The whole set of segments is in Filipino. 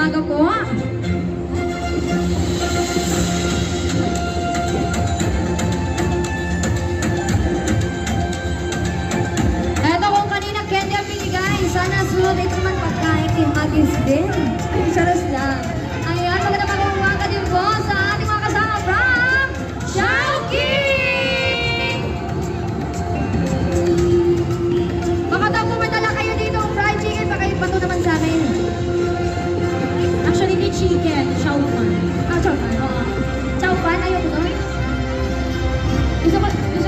umaga po. Eto kung kanina candy ang binigay. Sana sunod ito naman pagkain kay Huggies din. Ay, saras lang. Ayan, magandang umaga din po sa ating mga kasama from Chowking! Baka daw pumadala kayo dito ang fried chicken, baka ipato naman sa akin. Actually, hindi chicken, chow fan. Ah, chow fan, oo. Chow fan, ayoko doon. Gusto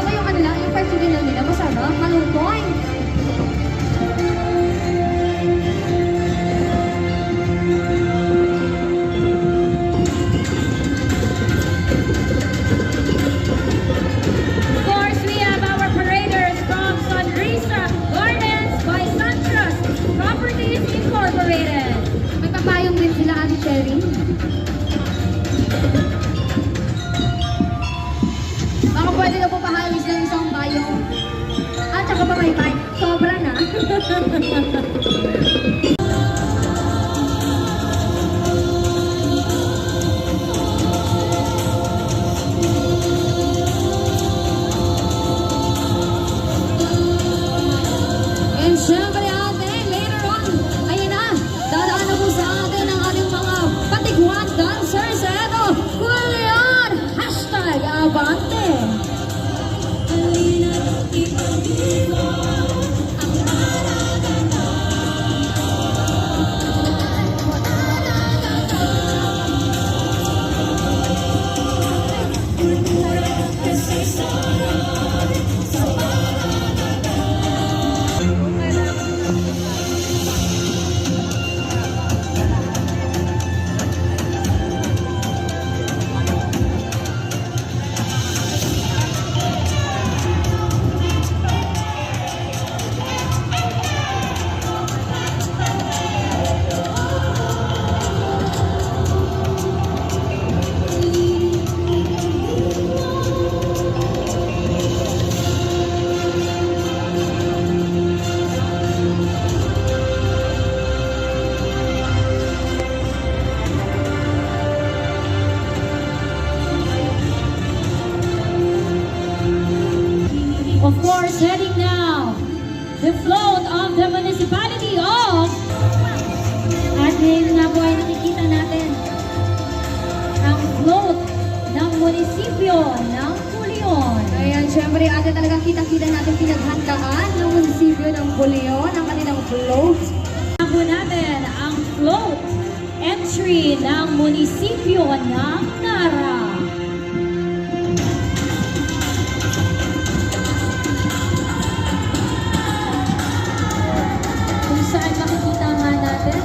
ko yung ano lang, yung fried chicken lang nila, masarap, malungkoy. Of course, we have our paraders from Sunrisa Gardens by SunTrust Properties Incorporated. May papayong din sila, Ate Cherry. Baka pwede na po pahawis ng isang bayong. At saka pa may bike. Sobra na. And syempre atin, later on, ayun na, dadaan na po sa atin ang ating mga patiguan dancers. Eto, Julian, hashtag Abante. Of course, heading now, the float of the municipality of... At ngayon nga po ay nakikita natin ang float ng munisipyo ng Pulion. Ayan, syempre atin talagang kita-kita natin pinaghandaan ng munisipyo ng Pulion, ang kanilang float. Tingnan po natin ang float entry ng munisipyo ng Nara. Kung saan makikita nga natin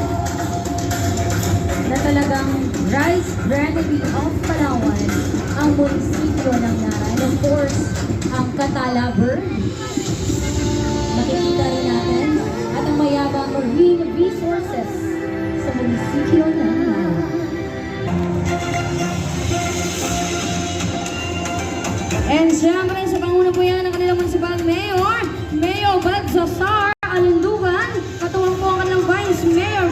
na talagang Rice Granary of Palawan ang munisipyo ng Nara. And of course, ang Catalaber. Makikita rin natin at ang mayabang marine resources sa munisipyo ng Nara. And syempre sa panguna po yan ng kanilang municipal mayor, Mayor Balthazar Alindugan, katuwang po ang kanilang Vice Mayor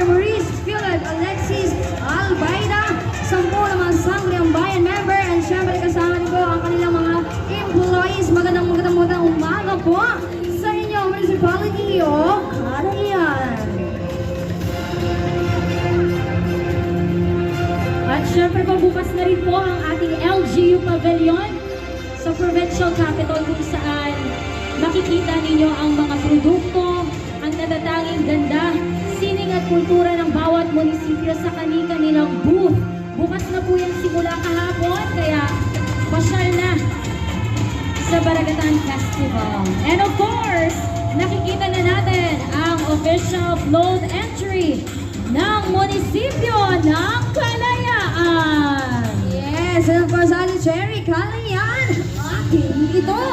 Maurice Philip Alexis Albaida, 10 naman Sangguniang Bayan member, and syempre kasama din po ang kanilang mga employees. Magandang umaga po sa inyo, Municipality of Carayan. At syempre po bukas na rin po ang ating LGU Pavilion sa Provincial Capital kung saan makikita ninyo ang mga produkto, ang natatanging ganda, sining at kultura ng bawat munisipyo sa kani-kanilang booth. Bukas na po yan simula kahapon, kaya pasyal na sa Baragatan Festival. And of course, nakikita na natin ang official float entry ng munisipyo ng Kalayaan. Yes, and of course, Ate Cherry, Calayan, ating ito.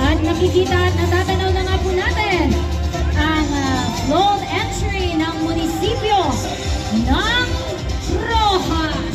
At nakikita at natatanaw na nga po natin ang float entry ng munisipyo ng Rojas.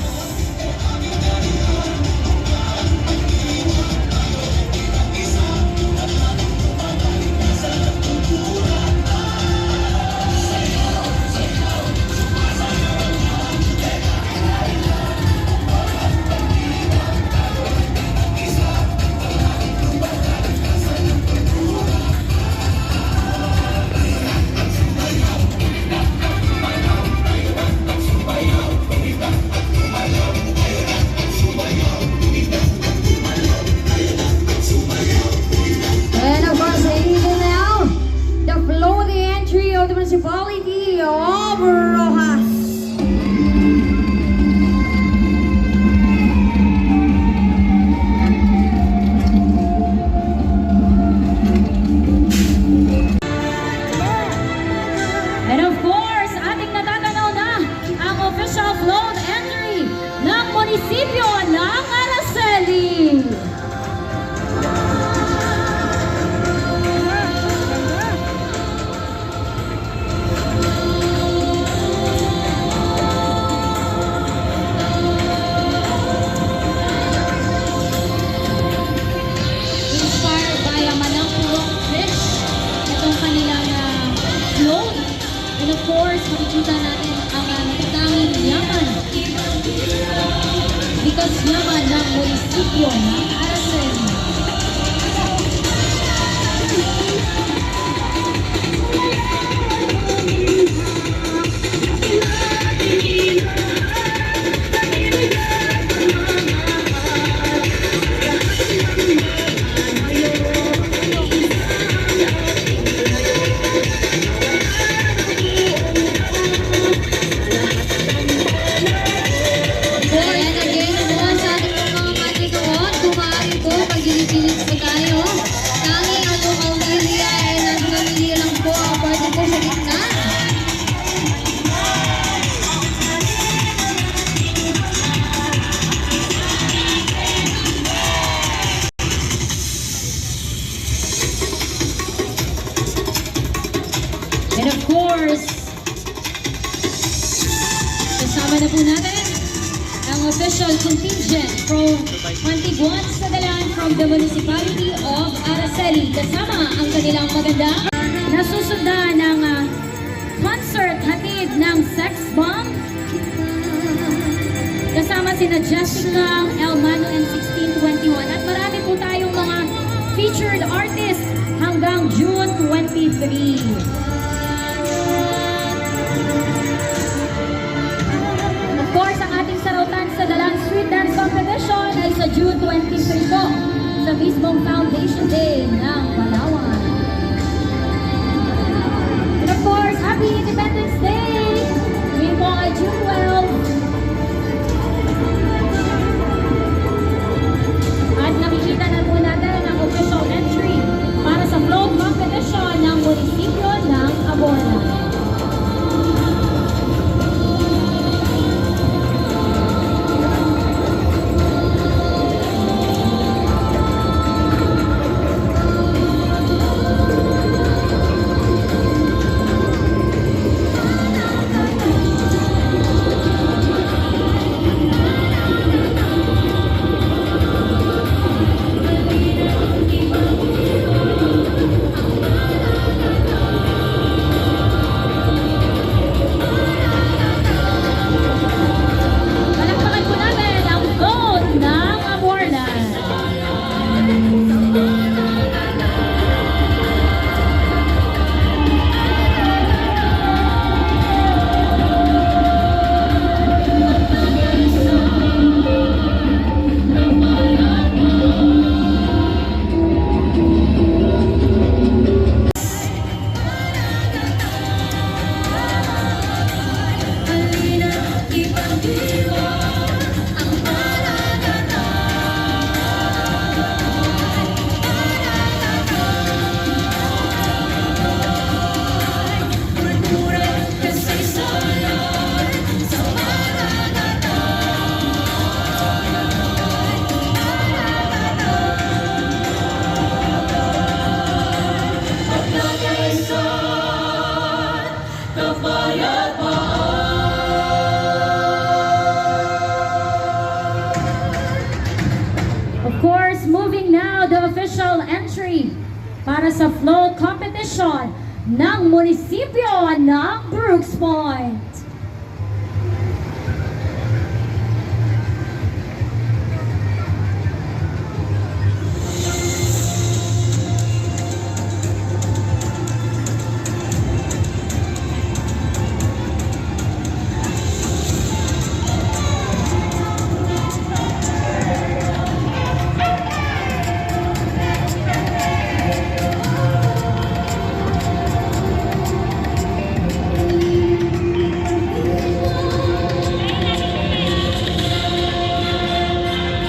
And of course, even now, the flow, the entry of the municipality of Rojas. And of course, ating natatanaw na ang official float entry ng munisipyo ng Araceli. Inspired by a Manang fish, itong kanilang float. And of course, makikita natin ang natatanging yaman. Because yaman ng munisipyo ng Araceli. Ayan, again, naman sa ating mga matikoon, kumari po, pag-gilipilit po tayo. Tanging ang local media ay national media lang po ang pwede po sa gitna. And of course, kasama na po natin ang official contingent from Antiguan sa Dalan from the municipality of Araceli. Kasama ang kanilang maganda nasusundan ng concert hatid ng Sex Bomb. Kasama sina Jessica, Elmano and 1621. At marami po tayong mga featured artists hanggang June 23. Of course, ang ating sarutan sa Dalang Street Dance Competition ay sa June 23 po, sa mismong Foundation Day ng Palawan. And of course, Happy Independence Day! Ngayon po ay June 12. At nakikita na po natin ang official entry para sa float competition ng munisipyo ng Abona. Of course, moving now, the official entry para sa float competition ng munisipyo ng Brooks Point.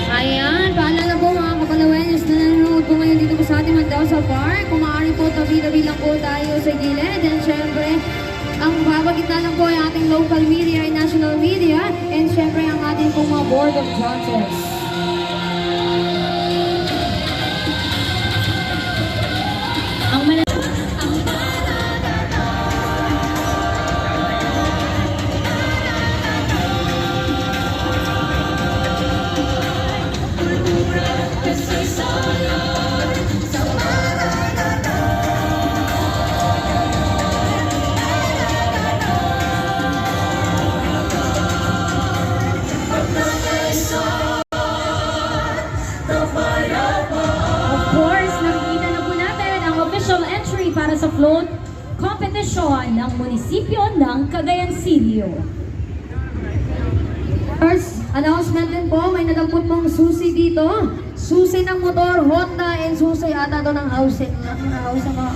Ayan, paalala po mga kapalawenyos na nanonood po ngayon dito po sa ating Mandaw sa Park. Kung maaari po, tabi-tabi lang po tayo sa gilid. And syempre, ang babagitna lang po ay ating local media and national media. And syempre, ang ating pong mga board of judges. Ang mana- Of course, nakikita na po natin ang official entry para sa float competition ng munisipyo ng Cagayan City. First announcement din po, may nadampot pong susi dito. Susi ng motor, Honda, and susi ata to ng housing. Housing mga...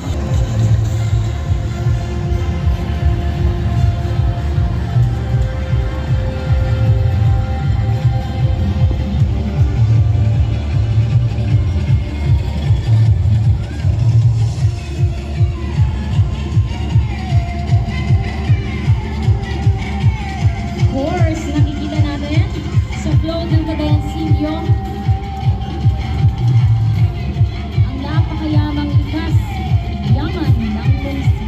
Of course, nakikita natin sa float ng Cagayan City ang napakayamang likas, yaman ng munisipyo.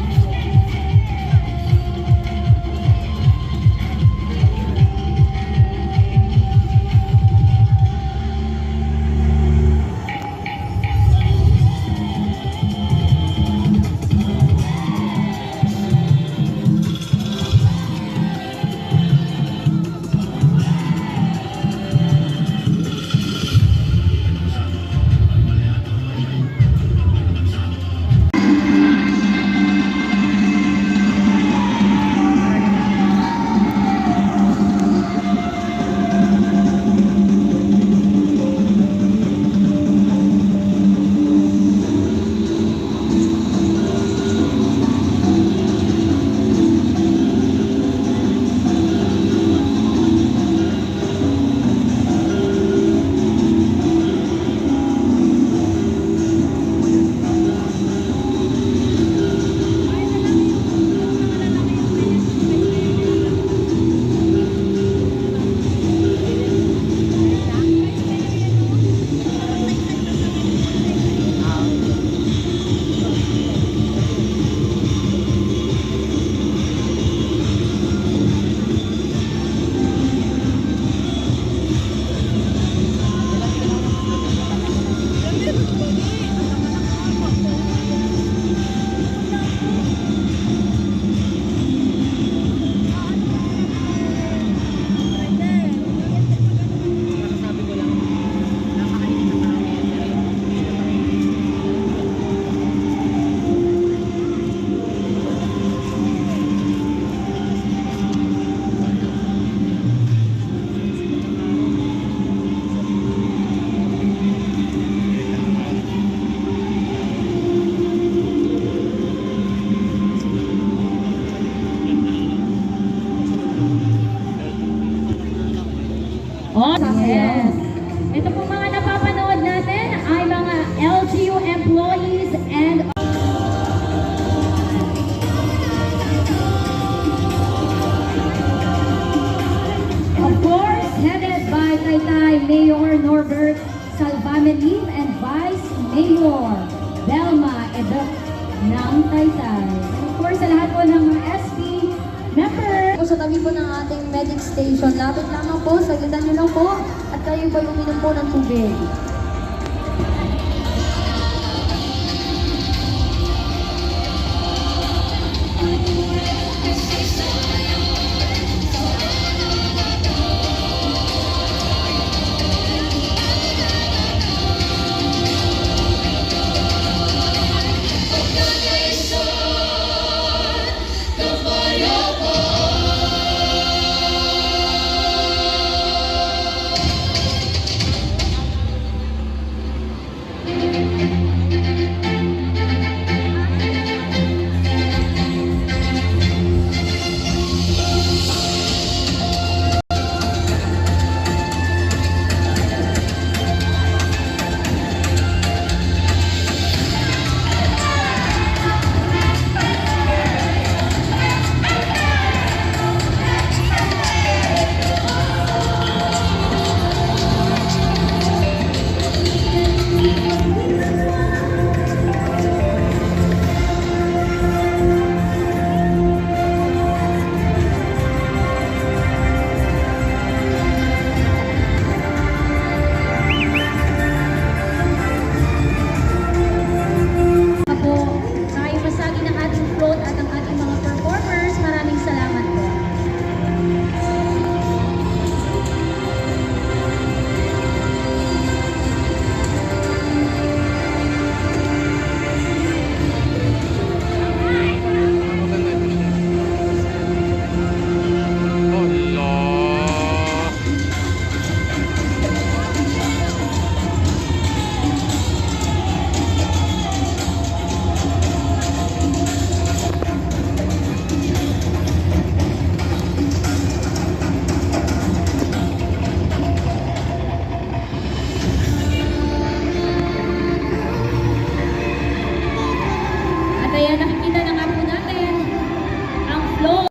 Oh, yes. Ito po mga napapanood natin ay mga LGU employees and of course, headed by Taytay Mayor Norbert Salvamelim and Vice Mayor Belma Edok ng Taytay. And of course, sa lahat po ng mga SP sa tabi po ng ating medic station. Lapit lamang po, saglitan nyo lang po at kayo po uminom po ng tubig. Tayo masagi ng ating float at ang ating mga performers. Maraming salamat po. At ayan, nakikita na nga po natin ang float.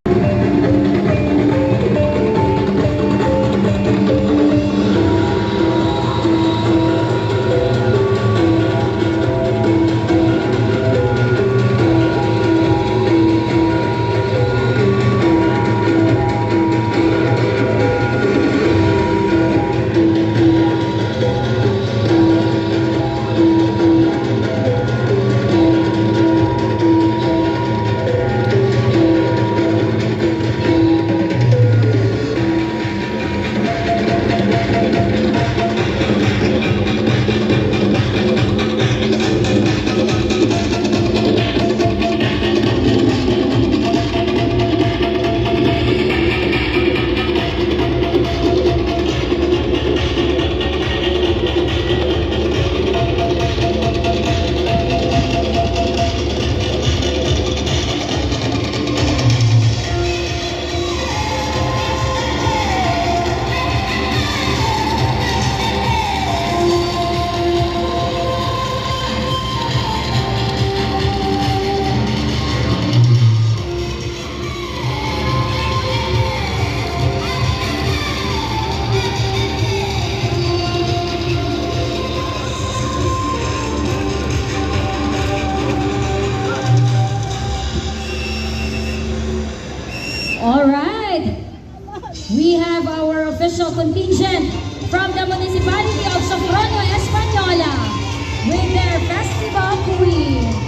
All right, we have our official contingent from the municipality of Sofrono, Española with their festival queen.